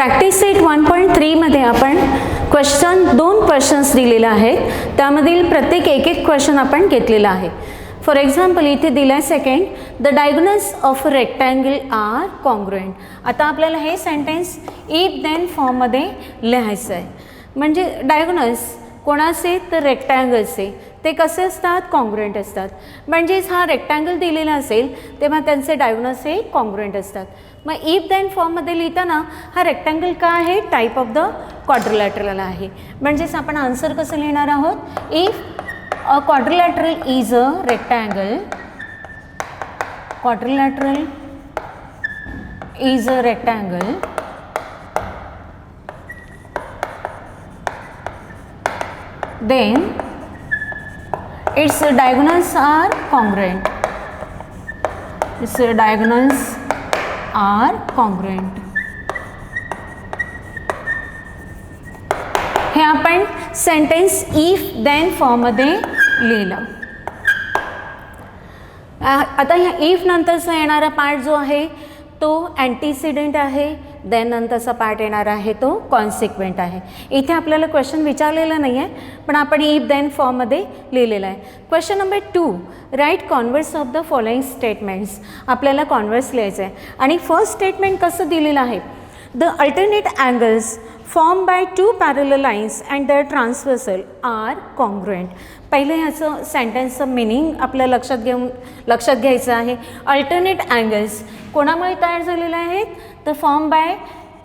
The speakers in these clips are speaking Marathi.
प्रॅक्टिस सेट 1.3 मध्ये आपण दोन क्वेश्चन्स दिलेले आहेत, त्यामधील प्रत्येक एक क्वेश्चन आपण घेतलेला आहे. फॉर एक्झाम्पल इथे दिला आहे second, the diagonals of rectangle are congruent. आता आपल्याला हे सेंटेन्स इफ देन फॉर्ममध्ये लिहायचं आहे. म्हणजे डायगोनल्स कोणाचे तर रेक्टँगलचे, ते कसे असतात कॉन्ग्रुएंट असतात. म्हणजेच हा रेक्टँगल दिलेला असेल तेव्हा त्यांचे डायगोनल्स हे कॉन्ग्रुएंट असतात. मग इफ देन फॉर्ममध्ये लिहिताना हा रेक्टँगल का आहे, टाईप ऑफ द क्वाड्रिलॅटरल आहे. म्हणजेच आपण आन्सर कसं लिहिणार आहोत, if a quadrilateral is a rectangle, quadrilateral is a rectangle then its diagonals are congruent. Its diagonals are congruent. हे आपण सेंटेन्स इफ देन फॉर्ममध्ये लिहिलं. आता ह्या इफ नंतरचा येणारा पार्ट जो आहे तो अँटीसिडेंट आहे, देन नंतरचा पार्ट येणार आहे तो कॉन्सिक्वेंट आहे. इथे आपल्याला क्वेश्चन विचारलेला नाही आहे, पण आपण इफ देन फॉर्ममध्ये लिहिलेला आहे. Question number 2, write converse of the following statements. आपल्याला कॉन्व्हर्स लिहायचं आहे. आणि फर्स्ट स्टेटमेंट कसं दिलेलं आहे, the alternate angles form by two parallel lines and the transversal are congruent. पहिले ह्याचं सेंटेन्सचं मिनिंग आपल्या लक्षात घ्यायचं आहे. अल्टरनेट अँगल्स कोणामुळे तयार झालेले आहेत, तर form by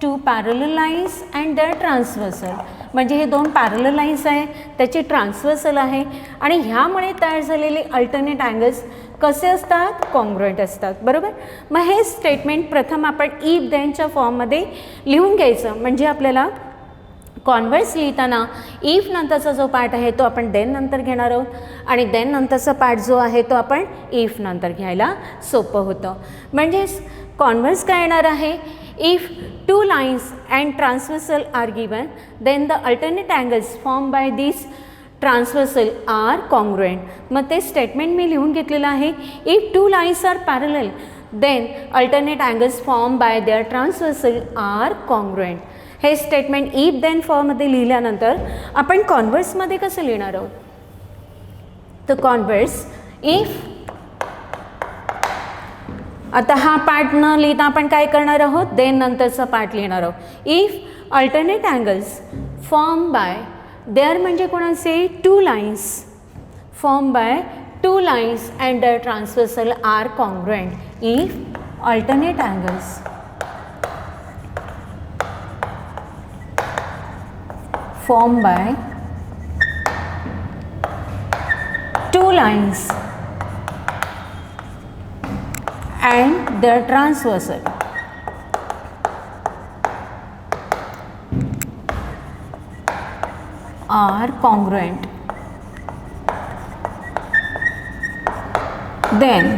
two parallel lines and the transversal. म्हणजे हे दोन पॅरलल लाईन्स आहे, त्याची ट्रान्सव्हर्सल आहे, आणि ह्यामुळे तयार झालेले अल्टरनेट अँगल्स कसे असतात, कॉन्ग्रुएंट असतात. बरोबर. मग हे स्टेटमेंट प्रथम आपण इफ देनच्या फॉर्ममध्ये लिहून घ्यायचं. म्हणजे आपल्याला कॉन्व्हर्स लिहिताना इफ नंतरचा जो पार्ट आहे तो आपण देन नंतर घेणार आहोत, आणि देन नंतरचा पार्ट जो आहे तो आपण इफ नंतर घ्यायला सोपं होतं. म्हणजेच कॉन्व्हर्स काय येणार आहे, if two lines and transversal are given then the alternate angles form by this transversal are congruent. मग ते स्टेटमेंट मी लिहून घेतलेलं आहे. If two lines are parallel then alternate angles form by their transversal are congruent. हे स्टेटमेंट इफ देन फॉर्ममध्ये लिहिल्यानंतर आपण कॉन्व्हर्समध्ये कसं लिहिणार आहोत, तर कॉन्व्हर्स इफ, आता हा पार्ट न लिहिता आपण काय करणार आहोत, देन नंतरचा पार्ट लिहिणार आहोत. If alternate angles form by their म्हणजे कोणाचे, two lines, form by two lines and the transversal are congruent. If alternate angles formed by two lines and their transversal are congruent, then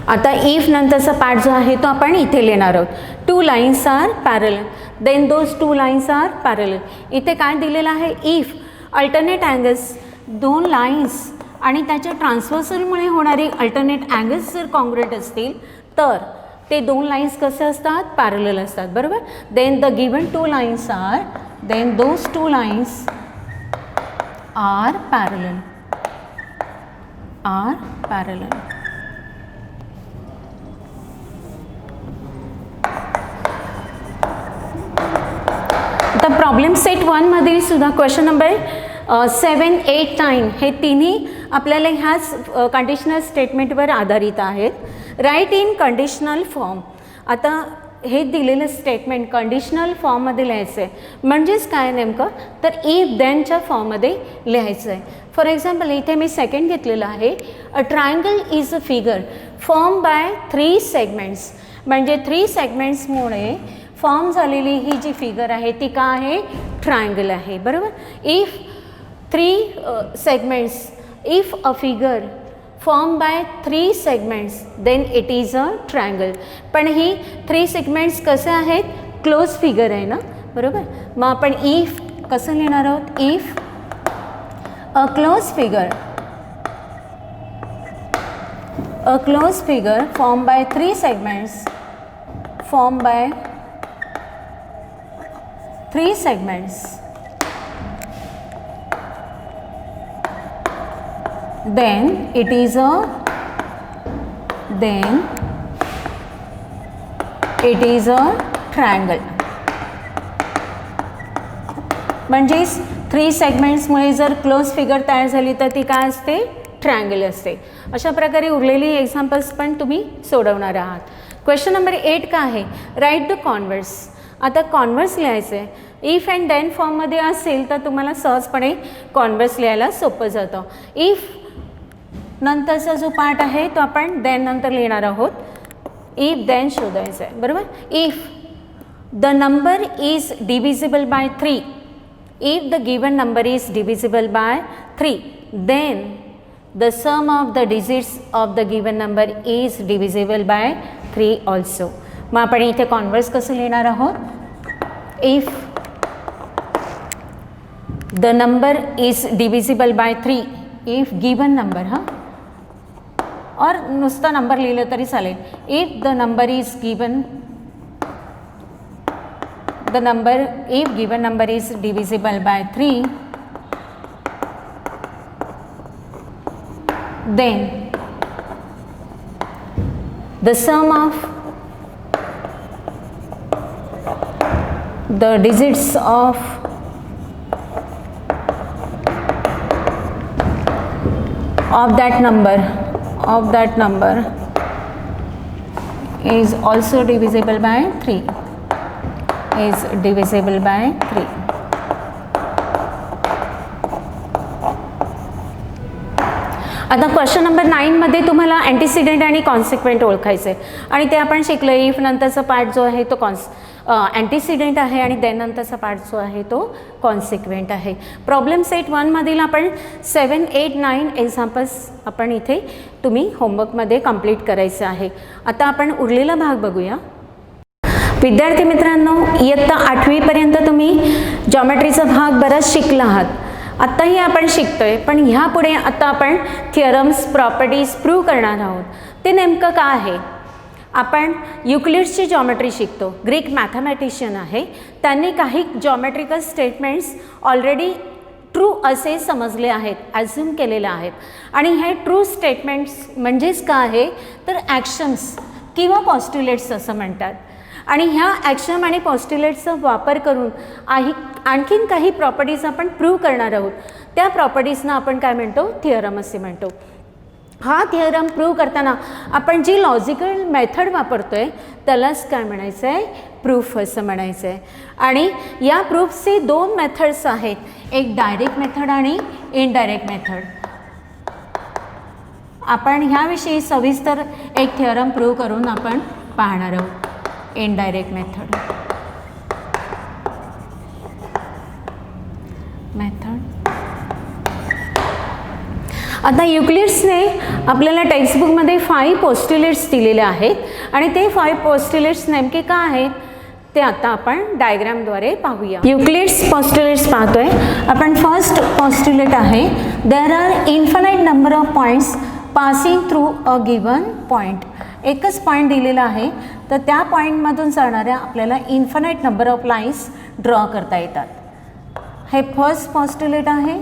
आता इफ नंतरचा पार्ट जो आहे तो आपण इथे लिहिणार आहोत. Two lines are parallel then those two lines are parallel. इथे काय दिलेलं आहे, इफ अल्टरनेट अँगल्स, दोन लाईन्स आणि त्याच्या ट्रान्सव्हर्सलमुळे होणारे अल्टरनेट अँगल्स जर कॉन्ग्रुएंट असतील तर ते दोन लाईन्स कसे असतात, पॅरलल असतात. बरोबर. Then the given two lines are, then those two lines are parallel, are parallel. तर प्रॉब्लेम सेट 1 मधील सुद्धा क्वेश्चन नंबर 7, 8, 9 हे तिन्ही आपल्याला ह्याच कंडिशनल स्टेटमेंटवर आधारित आहेत. Write in conditional form. आता हे दिलेलं स्टेटमेंट कंडिशनल फॉर्ममध्ये लिहायचं आहे. म्हणजेच काय नेमकं, तर इफ देनच्या फॉर्ममध्ये लिहायचं आहे. फॉर एक्झाम्पल इथे मी सेकंड घेतलेलं आहे. A triangle is a figure form by 3 segments. म्हणजे 3 सेगमेंट्समुळे फॉर्म झालेली ही जी फिगर आहे ती का आहे, ट्रायंगल आहे. बरोबर. If 3 segments, if a figure form by 3 segments then it is a triangle. पण ही 3 सेगमेंट्स कसे आहेत, क्लोज फिगर आहे ना. बरोबर. मग आपण इफ कसं लिहिणार आहोत, if a close figure form by 3 segments, formed by 3 segments, then it is a triangle. म्हणजेच 3 सेगमेंट्समुळे जर क्लोज फिगर तयार झाली तर ती काय असते, ट्रायंगल असते. अशा प्रकारे उरलेली एक्झाम्पल्स पण तुम्ही सोडवणार आहात. क्वेश्चन नंबर 8 का आहे, राईट द कॉन्व्हर्स. आता कॉन्व्हर्स लिहायचं आहे. इफ अँड देन फॉर्ममध्ये असेल तर तुम्हाला सहजपणे कॉन्व्हर्स लिहायला सोपं जातं. इफ नंतरचा जो पार्ट आहे तो आपण देन नंतर लिहिणार आहोत. इफ देन शोधायचं आहे, बरोबर. If the number is divisible by 3, if the given number is divisible by 3, then the sum of the digits of the given number is divisible by 3 also. मग आपण इथे कॉन्व्हर्स कसं लिहिणार आहोत, if the number is divisible by 3, if given number और नुसता नंबर लिहिलं तरी चालेल. if the number is given, the number, if given number is divisible by 3, then the sum of the digits of that number is also divisible by 3. is divisible by 3. आता क्वेश्चन नंबर 9 मध्ये तुम्हाला अँटीसिडेंट आणि कॉन्सिक्वेंट ओळखायचं आहे आणि ते आपण शिकलो. इफ नंतरचा पार्ट जो आहे तो अँटीसिडेंट आहे आणि देन नंतरचा पार्ट जो आहे तो कॉन्सिक्वेंट आहे. प्रॉब्लेम सेट 1 मधील आपण 7, 8, 9 एक्झाम्पल्स आपण इथे तुम्ही होमवर्कमध्ये कंप्लीट करायचं आहे. आता आपण उरलेला भाग बघूया. विद्यार्थी मित्रांनो, इयत्ता 8वी पर्यंत तुम्ही जॉमेट्रीचा भाग बराच शिकला आहात. आत्ताही आपण शिकतोय, पण ह्यापुढे आता आपण थिअरम्स, प्रॉपर्टीज प्रूव्ह करणार आहोत. ते नेमकं काय आहे, आपण युक्लिड्सची जॉमेट्री शिकतो. ग्रीक मॅथमॅटिशियन आहे, त्यांनी काही जॉमेट्रिकल स्टेटमेंट्स ऑलरेडी ट्रू असे समजले आहेत, ॲझ्युम केलेले आहेत. आणि हे ट्रू स्टेटमेंट्स म्हणजेच काय आहे तर ॲक्शन्स किंवा पॉस्ट्युलेट्स असं म्हणतात. आणि ह्या ॲक्शन आणि पॉस्ट्युलेट्सचा वापर करून आणखीन काही प्रॉपर्टीज आपण प्रूव्ह करणार आहोत. त्या प्रॉपर्टीजना आपण काय म्हणतो, थिअरम असे म्हणतो. हा थिअरम प्रूव्ह करताना आपण जी लॉजिकल मेथड वापरतोय त्यालाच काय म्हणायचं आहे, प्रूफ असं म्हणायचं आहे. आणि या प्रूफचे 2 मेथड्स आहेत, एक डायरेक्ट मेथड आणि इनडायरेक्ट मेथड. आपण ह्याविषयी सविस्तर एक थिअरम प्रूव्ह करून आपण पाहणार आहोत. Indirect method. आता युक्लिड्सने आपल्याला टेक्स्टबुकमध्ये 5 पोस्ट्युलेट्स दिलेले आहेत आणि ते 5 पोस्ट्युलेट्स नेमके काय आहेत ते आता आपण डायग्रामद्वारे पाहूया. युक्लिड्स पोस्ट्युलेट्स पाहतोय आपण. फर्स्ट पोस्ट्युलेट आहे, there are infinite number of points passing through a given point. एकच पॉईंट दिलेला आहे तर त्या पॉईंटमधून जाणाऱ्या आपल्याला infinite number of lines draw करता येतात. हे फर्स्ट पोस्ट्युलेट आहे.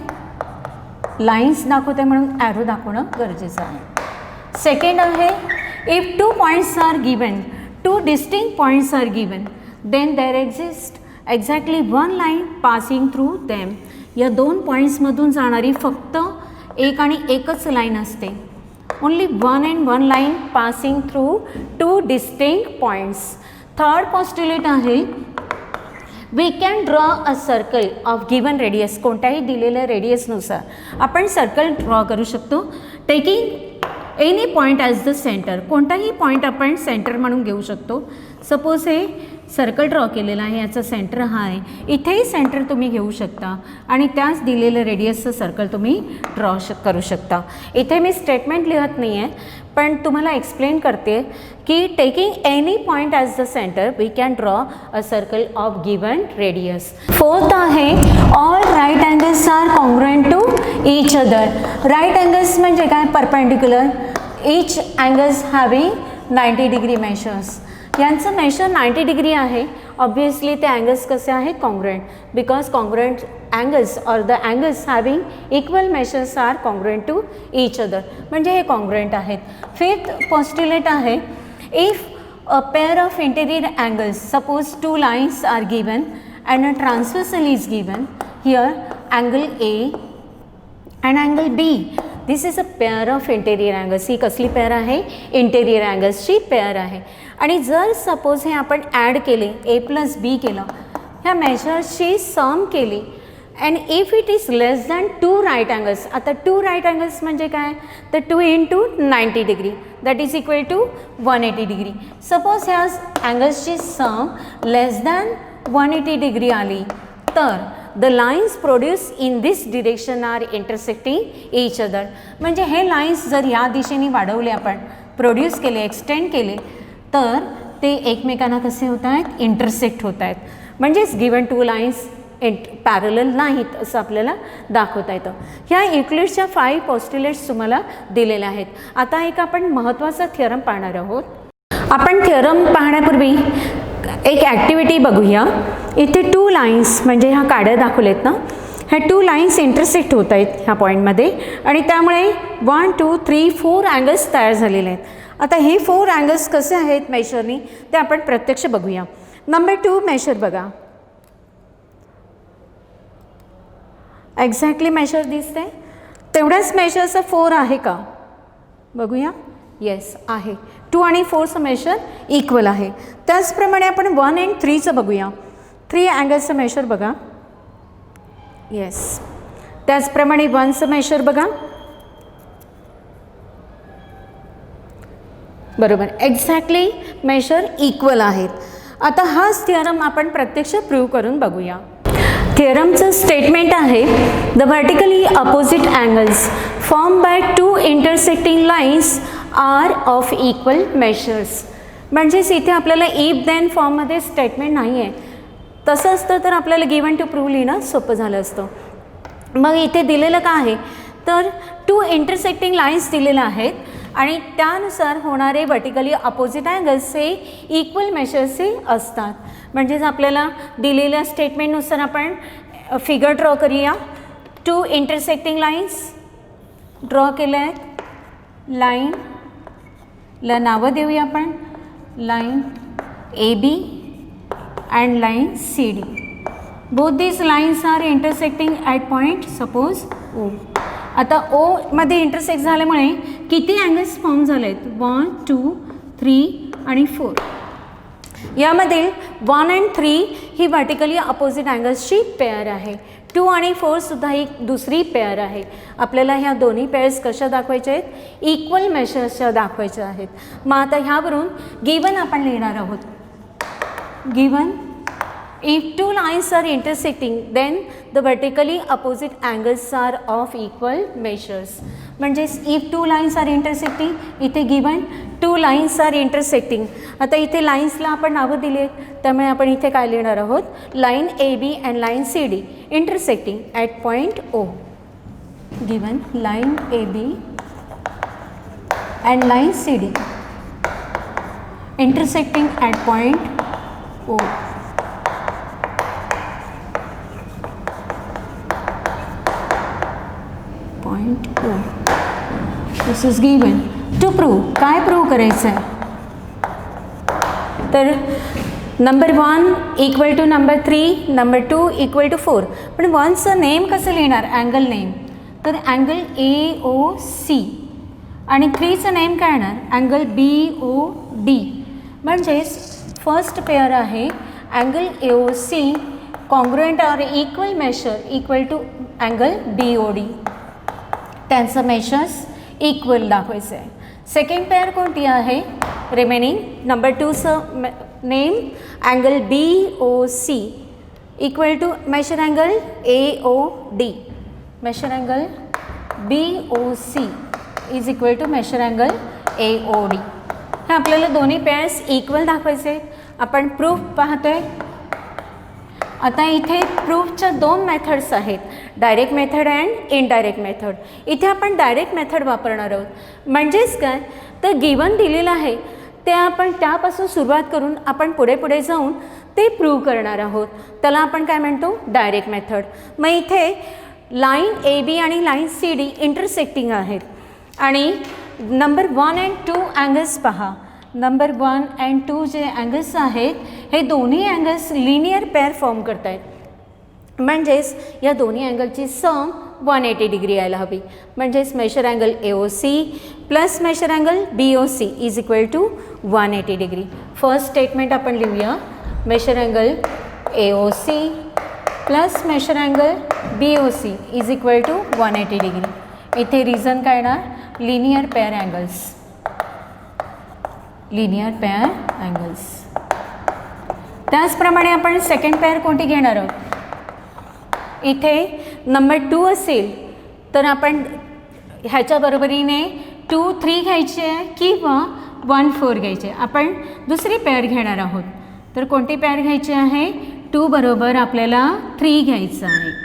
लाईन्स दाखवते म्हणून ॲरो दाखवणं गरजेचं आहे. सेकंड आहे, if 2 points are given, 2 distinct points are given, then there exist exactly 1 line passing through them. या 2 पॉईंट्समधून जाणारी फक्त एक आणि एकच लाईन असते. Only 1 and 1 line passing through 2 distinct points. Third postulate आहे, we can draw a circle of given radius. कोणत्याही दिलेल्या रेडियसनुसार आपण सर्कल ड्रॉ करू शकतो. Taking any point as the center. कोणताही पॉईंट आपण सेंटर म्हणून घेऊ शकतो. सपोज हे सर्कल ड्रॉ केलेलं आहे, याचा सेंटर हा आहे. इथेही सेंटर तुम्ही घेऊ शकता आणि त्याच दिलेलं रेडियसचं सर्कल तुम्ही ड्रॉ करू शकता. इथे मी स्टेटमेंट लिहत नाही आहे, पण तुम्हाला एक्सप्लेन करते की taking any point as the center we can draw a circle of given radius. Fourth आहे, all right angles are congruent to each other. Right angles म्हणजे काय, perpendicular. Each angles having 90 degree measures. यांचं मेजर 90 डिग्री आहे. ऑब्वियसली ते अँगल्स कसे आहेत, कॉन्ग्रुएंट, बिकॉज कॉन्ग्रुएंट अँगल्स और the angles having equal measures are congruent to each other, म्हणजे हे कॉन्ग्रुएंट आहेत. फिफ्थ पोस्ट्युलेट आहे, if a pair of interior angles, suppose two lines are given and a transversal is given, here angle A and angle B, this is a pair of interior angles. ही कसली पेअर आहे, इंटेरियर अँगल्सची पेअर आहे. आणि जर सपोज हे आपण ॲड केले, A प्लस बी केलं, ह्या मेजर्सची सम केली and if it is less than 2 right angles. आता 2 राईट अँगल्स म्हणजे काय, तर 2 into 90 degree that is equal to 180 degree. Suppose ह्या अँगल्सची सम लेस दॅन 180 डिग्री आली तर the lines produce in this direction are intersecting each other. म्हणजे हे लाईन्स जर या दिशेने वाढवले, आपण प्रोड्यूस केले, एक्सटेंड केले, तर ते एकमेकांना कसे होत आहेत, इंटरसेक्ट होत आहेत. म्हणजेच गिवन 2 लाईन्स पॅरलल नाहीत असं आपल्याला दाखवता येतं. ह्या युक्लिडच्या 5 पोस्ट्युलेट्स तुम्हाला दिलेल्या आहेत. आता एक आपण महत्त्वाचा थिअरम पाहणार आहोत. आपण थिअरम पाहण्यापूर्वी एक ॲक्टिव्हिटी बघूया. इथे 2 लाईन्स म्हणजे ह्या काड्या दाखवलेत ना, ह्या 2 लाईन्स इंटरसेक्ट होत आहेत ह्या पॉईंटमध्ये आणि त्यामुळे 1 2 3 4 अँगल्स तयार झालेले आहेत. आता हे 4 अँगल्स कसे आहेत मेजरनी ते आपण प्रत्यक्ष बघूया. नंबर 2 मेजर बघा, एक्झॅक्टली मेजर दिसते, तेवढ्याच मेजरचं 4 आहे का बघूया. येस आहे, 2 आणि 4चं मेजर इक्वल आहे. त्याचप्रमाणे आपण 1 and 3चं बघूया. 3 अँगल्सचं मेजर बघा. येस, त्याचप्रमाणे 1चं मेजर बघा. बरोबर, एक्झॅक्टली मेजर इक्वल आहेत. आता हाच थिअरम आपण प्रत्यक्ष प्रूव्ह करून बघूया. थिअरमचं स्टेटमेंट आहे, the vertically opposite angles form by 2 intersecting lines are of equal measures. म्हणजेच इथे आपल्याला इफ देन फॉर्ममध्ये स्टेटमेंट नाही आहे. तसं असतं तर आपल्याला गिवन टू प्रूव्ह लिहिणं सोपं झालं असतं. मग इथे दिलेलं का आहे, तर 2 इंटरसेक्टिंग लाईन्स दिलेल्या आहेत आणि त्यानुसार होणारे व्हर्टिकली अपोजिट अँगल्स हे इक्वल मेजर्सचे असतात. म्हणजेच आपल्याला दिलेल्या स्टेटमेंटनुसार आपण फिगर ड्रॉ करूया. 2 इंटरसेक्टिंग लाईन्स ड्रॉ केल्या आहेत. लाईनला नावं देऊया आपण, line AB and line CD. Both this lines are intersecting at point suppose O. आता O मध्ये इंटरसेक्ट झाल्यामुळे किती अँगल्स फॉर्म झाले आहेत, 1 2 3 आणि 4. यामधील 1 and 3 ही व्हर्टिकली अपोजिट अँगल्सची पेअर आहे. 2 आणि 4 सुद्धा ही दुसरी पेअर आहे. आपल्याला ह्या दोन्ही पेअर्स कशा दाखवायच्या आहेत, इक्वल मेजर्सच्या दाखवायच्या आहेत. मग आता ह्यावरून गिवन आपण लिहिणार आहोत. Given if 2 lines are intersecting then the vertically opposite angles are of equal measures. म्हणजेच if 2 lines are intersecting, इथे given 2 lines are intersecting. आता इथे लाईन्सला आपण नावं दिली आहेत, त्यामुळे आपण इथे काय लिहिणार आहोत, line AB and line CD intersecting at point O. Given line AB and line CD intersecting at point O. Point O. This is given. To prove, काय प्रूव्ह करायचं आहे, तर number 1 equal to number 3, number 2 equal to 4. पण 1चं नेम कसं लिहिणार, अँगल नेम, तर अँगल AOC आणि 3चं नेम काय येणार, अँगल BOD. म्हणजेच फर्स्ट पेअर आहे अँगल AOC कॉन्ग्रुएंट और equal measure equal to angle BOD. त्यांचं मेजर्स इक्वल दाखवायचं आहे. सेकंड पेअर कोणती आहे, रिमेनिंग नंबर 2चं name angle BOC equal to measure angle AOD. Measure angle BOC is equal to measure angle AOD. हे आपल्याला दोन्ही पेअर्स इक्वल दाखवायचे. आपण प्रूफ पाहतोय. आता इथे प्रूफच्या 2 मेथड्स आहेत, direct method and indirect method. इथे आपण डायरेक्ट मेथड वापरणार आहोत. म्हणजेच काय, तर गिवन दिलेलं आहे ते आपण त्यापासून सुरुवात करून आपण पुढे पुढे जाऊन ते प्रूव्ह करणार आहोत. त्याला आपण काय म्हणतो, डायरेक्ट मेथड. मग इथे लाईन ए बी आणि लाईन सी डी इंटरसेक्टिंग आहेत आणि नंबर 1 and 2 अँगल्स पहा. नंबर 1 and 2 जे अँगल्स आहेत हे दोन्ही अँगल्स लिनियर पेअर फॉर्म करत आहेत. म्हणजेच या दोन्ही अँगलची सम 180 डिग्री यायला हवी. म्हणजेच measure angle AOC plus measure angle BOC is equal to 180 degree. First statement आपण लिहूया. Measure angle AOC plus measure angle BOC is equal to 180 degree. इथे रिझन काय येणार, linear pair angles. Linear pair angles. त्याचप्रमाणे आपण सेकंड पेअर कोणती घेणार आहोत. इथे नंबर 2 असेल तर आपण ह्याच्या बरोबरीने 2 3 घ्यायचे आहे किंवा 1 4 घ्यायचे. आपण दुसरी पेअर घेणार आहोत. तर कोणती पेअर घ्यायची आहे, 2 बरोबर आपल्याला 3 घ्यायचं आहे.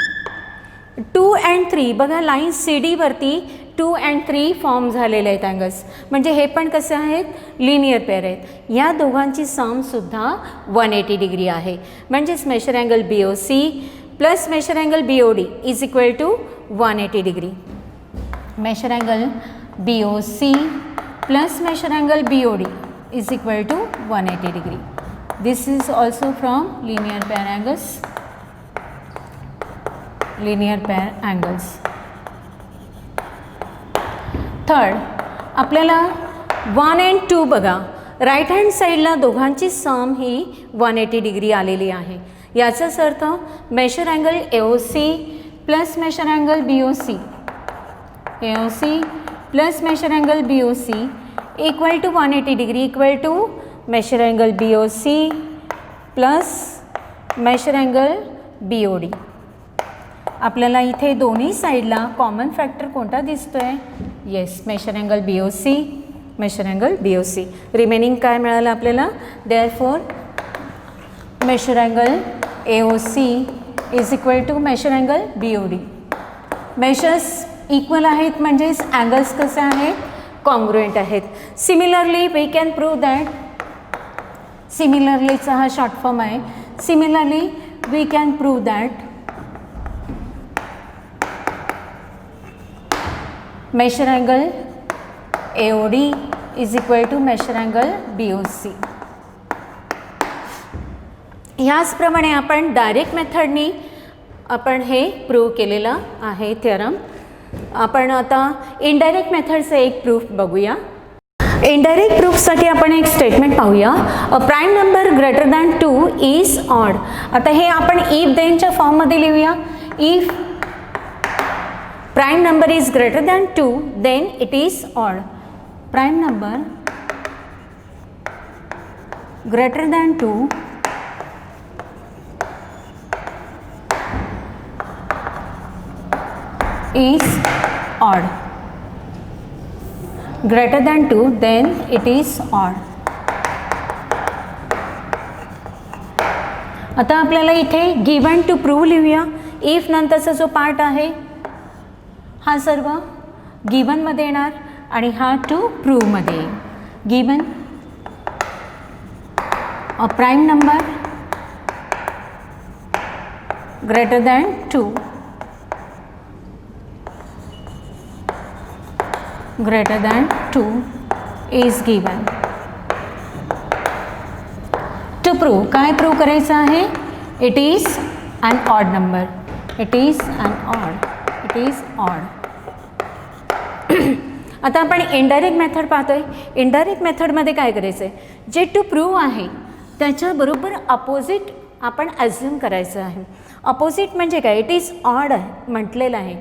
2 and 3 बघा, लाईन CD वरती 2 and 3 फॉर्म झालेले आहेत अँगल्स. म्हणजे हे पण कसे आहेत, लिनियर पेअर आहेत. या दोघांची समसुद्धा 180 डिग्री आहे. म्हणजेच measure angle BOC plus measure angle BOD is equal to 180 degree. Measure angle BOC plus measure angle BOD is equal to 180 degree. This is also from linear pair angles. Linear pair angles. Third, आपल्याला 1 and 2 बघा, राईट हँड साईडला दोघांची सम ही 180 डिग्री आलेली आहे. याचाच अर्थ measure angle AOC plus measure angle BOC, AOC plus measure angle BOC equal to 180 degree equal to measure angle BOC plus measure angle BOD. आपल्याला इथे दोन्ही साईडला कॉमन फॅक्टर कोणता दिसतो आहे, yes, measure angle BOC, measure angle BOC. Remaining काय मिळालं आपल्याला, therefore measure angle AOC is equal to measure angle BOD. Measures equal आहेत म्हणजेच अँगल्स कसे आहेत, कॉन्ग्रुएंट आहेत. Similarly we can prove that, सिमिलरलीचा हा शॉर्ट फॉर्म आहे. Similarly we can prove that measure angle AOD is equal to measure angle BOC. ह्याचप्रमाणे आपण डायरेक्ट मेथडनी आपण हे प्रूव्ह केलेलं आहे थिअरम. आपण आता इनडायरेक्ट मेथडचं एक प्रूफ बघूया. इनडायरेक्ट प्रूफसाठी आपण एक स्टेटमेंट पाहूया. A prime number greater than 2 is odd. आता हे आपण इफ देनच्या फॉर्ममध्ये लिहूया. If prime number is greater than 2 then it is odd. Prime number greater than 2 is odd. Greater than 2 then it is odd. आता आपल्याला इथे गिवन टू प्रूव्ह लिहूया. इफ नंतरचा जो पार्ट आहे हा सर्व गिवनमध्ये येणार आणि हा टू प्रूव्हमध्ये येईल. Given a prime number greater than 2 greater than 2 is given. To prove, काय प्रूव्ह करायचं आहे, it is an odd number. It is an odd. It is odd. आता आपण इनडायरेक्ट मेथड पाहतोय. इनडायरेक्ट मेथडमध्ये काय करायचं आहे, जे टू प्रूव्ह आहे त्याच्याबरोबर अपोजिट आपण ॲझ्युम करायचं आहे. अपोजिट म्हणजे काय, इट इज ऑड आहे म्हटलेलं आहे,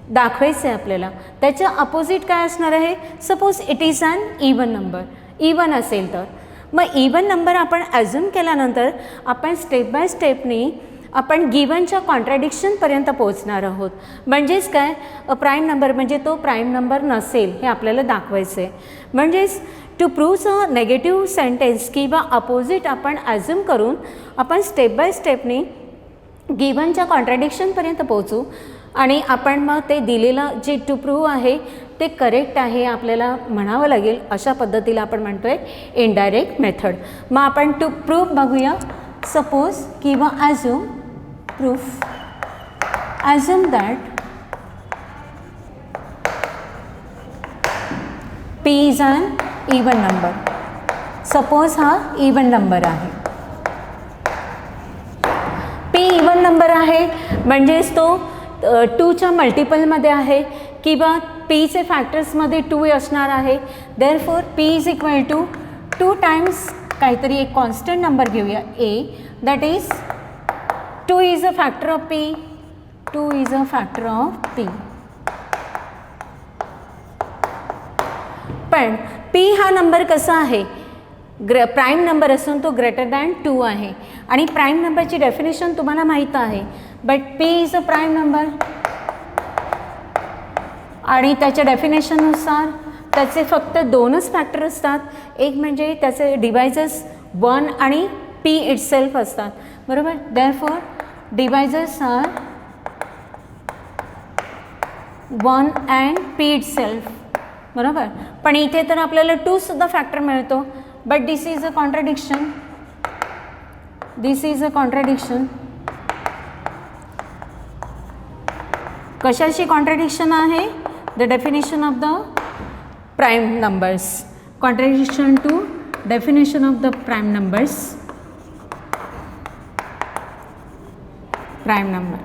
दाखवायचं आहे आपल्याला. त्याच्या अपोजिट काय असणार आहे, suppose it is an even number. Even असेल तर मग इवन नंबर आपण ॲझ्युम केल्यानंतर आपण स्टेप बाय स्टेपनी आपण गिवनच्या कॉन्ट्रॅडिक्शनपर्यंत पोहोचणार आहोत. म्हणजेच काय, प्राईम नंबर म्हणजे तो प्राईम नंबर नसेल हे आपल्याला दाखवायचं आहे. म्हणजेच to prove a negative sentence किंवा अपोजिट आपण ॲझ्युम करून आपण स्टेप बाय स्टेपनी गिवनच्या कॉन्ट्रॅडिक्शनपर्यंत पोहोचू. आणि आपण मग ते दिलेलं जे टू प्रूव्ह आहे ते करेक्ट आहे आपल्याला म्हणावं लागेल, अशा पद्धतीला आपण म्हणतो आहे इनडायरेक्ट मेथड. मग आपण टू प्रूव्ह बघूया. सपोज किंवा assume proof, assume that P is an even number. Suppose हा इवन नंबर आहे, P इवन नंबर आहे म्हणजेच तो 2च्या मल्टिपलमध्ये आहे किंवा Pचे फॅक्टर्समध्ये 2 असणार आहे. Therefore P is equal to 2 times काहीतरी एक कॉन्स्टंट नंबर घेऊया A, that is 2 is a factor of P, 2 is a factor of P. पण P हा नंबर कसा आहे, प्राईम नंबर असून तो ग्रेटर दॅन 2 आहे आणि प्राईम नंबरची डेफिनेशन तुम्हाला माहीत आहे. But P is a prime number आणि त्याच्या डेफिनेशननुसार त्याचे फक्त 2च फॅक्टर असतात. एक म्हणजे त्याचे डिवायजर्स 1 आणि P इटसेल्फ असतात, बरोबर. Therefore divisors are 1 and P itself, बरोबर. पण इथे तर आपल्याला 2 सुद्धा फॅक्टर मिळतो. But this is a contradiction, this is a contradiction. कशाची कॉन्ट्राडिक्शन आहे? The definition of the prime numbers. Contradiction to definition of the prime numbers. Prime number,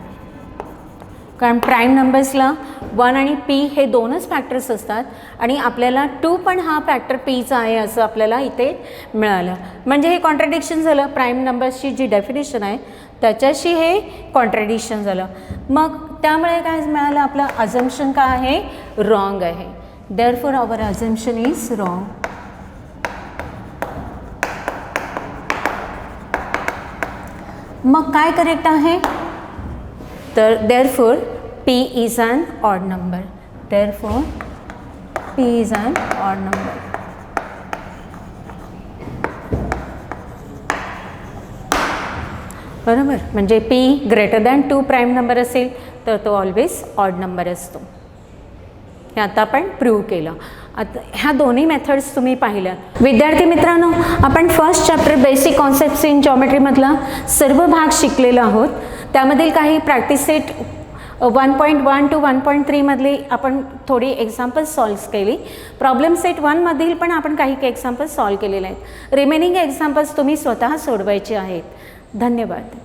कारण प्राईम नंबर्सला 1 आणि P हे 2च फॅक्टर्स असतात आणि आपल्याला 2 पण हा फॅक्टर Pचा आहे असं आपल्याला इथे मिळालं. म्हणजे हे कॉन्ट्राडिक्शन झालं. प्राईम नंबर्सची जी डेफिनेशन आहे त्याच्याशी हे कॉन्ट्राडिक्शन झालं. मग त्यामुळे काय मिळालं, आपलं अझम्पशन काय आहे, रॉंग आहे. Therefore our assumption is wrong. मग काय करेक्ट आहे, तर therefore P is an odd number. Therefore P is an odd number. बरोबर. म्हणजे P greater than 2 prime number असेल तर तो ऑलवेज ऑड नंबर असतो. हे आता आपण प्रूव्ह केलं. आता ह्या दोन्ही मेथड्स तुम्ही पाहिल्या. विद्यार्थी मित्रांनो, आपण first chapter basic concepts in जॉमेट्रीमधला सर्व भाग शिकलेलो आहोत. त्यामधील काही प्रॅक्टिस सेट 1.1 to 1.3 मधली आपण थोडी एक्झाम्पल्स सॉल्व्ह केली. प्रॉब्लेम सेट 1 मधील पण आपण काही एक्झाम्पल्स सॉल्व्ह केलेले आहेत. रिमेनिंग एक्झाम्पल्स तुम्ही स्वतः सोडवायचे आहेत. धन्यवाद.